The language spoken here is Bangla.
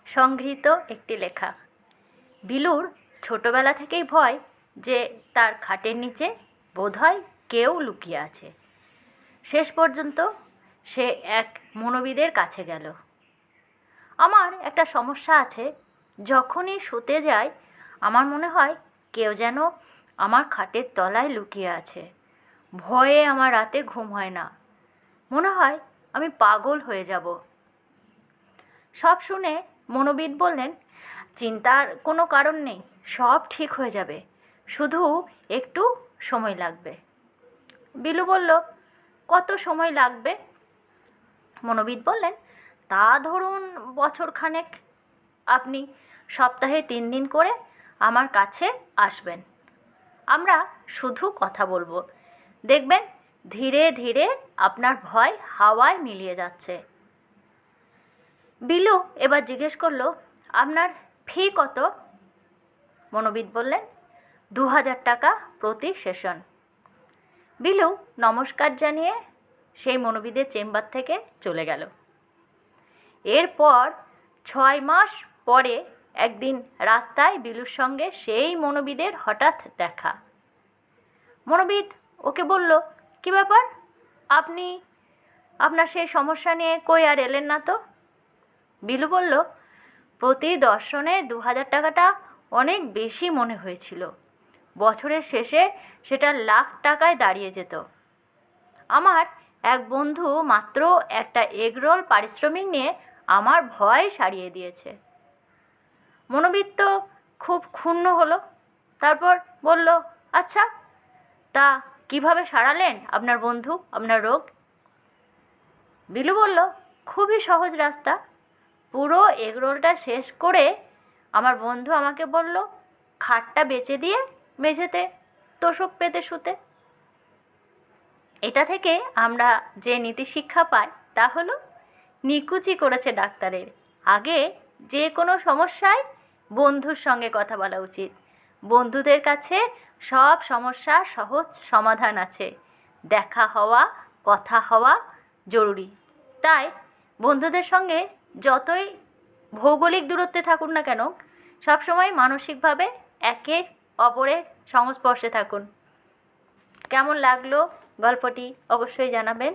সংগৃহীত একটি লেখা। বিলুর ছোটবেলা থেকেই ভয় যে তার খাটের নিচে বোধহয় কেউ লুকিয়ে আছে। শেষ পর্যন্ত সে এক মনোবিদের কাছে গেল। আমার একটা সমস্যা আছে, যখনই শুতে যাই আমার মনে হয় কেউ যেন আমার খাটের তলায় লুকিয়ে আছে। ভয়ে আমার রাতে ঘুম হয় না, মনে হয় আমি পাগল হয়ে যাব। সব শুনে মনোবিদ বললেন, চিন্তার কোনো কারণ নেই, সব ঠিক হয়ে যাবে, শুধু একটু সময় লাগবে। বিলু বলল, কত সময় লাগবে? মনোবিদ বললেন, তা ধরুন বছরখানেক। আপনি সপ্তাহে 3 দিন করে আমার কাছে আসবেন, আমরা শুধু কথা বলবো। দেখবেন ধীরে ধীরে আপনার ভয় হাওয়ায় মিলিয়ে যাচ্ছে। বিলু এবার জিজ্ঞেস করলো, আপনার ফি কত? মনোবিদ বললেন, 2000 টাকা প্রতি সেশন। বিলু নমস্কার জানিয়ে সেই মনোবিদের চেম্বার থেকে চলে গেল। এরপর 6 মাস পরে একদিন রাস্তায় বিলুর সঙ্গে সেই মনোবিদের হঠাৎ দেখা। মনোবিদ ওকে বলল, কী ব্যাপার, আপনি আপনার সেই সমস্যা নিয়ে কই আর এলেন না তো? বিলু বলল, প্রতি দর্শনে 2000 টাকাটা অনেক বেশি মনে হয়েছিল। বছরের শেষে সেটা লাখ টাকায় দাঁড়িয়ে যেত। আমার এক বন্ধু মাত্র একটা এগরোল পারিশ্রমিক নিয়ে আমার ভয় সারিয়ে দিয়েছে। মনোবিদ তো খুব ক্ষুণ্ণ হলো। তারপর বলল, আচ্ছা, তা কিভাবে সারালেন আপনার বন্ধু আপনার রোগ? বিলু বলল, খুবই সহজ রাস্তা। পুরো এগরোলটা শেষ করে আমার বন্ধু আমাকে বলল খাটটা বেচে দিয়ে মেঝেতে তোষক পেতে শুতে। এটা থেকে আমরা যে নীতি শিক্ষা পাই তা হলো, নিকুচি করেছে ডাক্তারের, আগে যে কোনো সমস্যায় বন্ধুর সঙ্গে কথা বলা উচিত। বন্ধুদের কাছে সব সমস্যার সহজ সমাধান আছে। দেখা হওয়া, কথা হওয়া জরুরি। তাই বন্ধুদের সঙ্গে যতই ভৌগোলিক দূরত্বে থাকুন না কেন, সবসময় মানসিকভাবে একে অপরের সংস্পর্শে থাকুন। কেমন লাগলো গল্পটি অবশ্যই জানাবেন।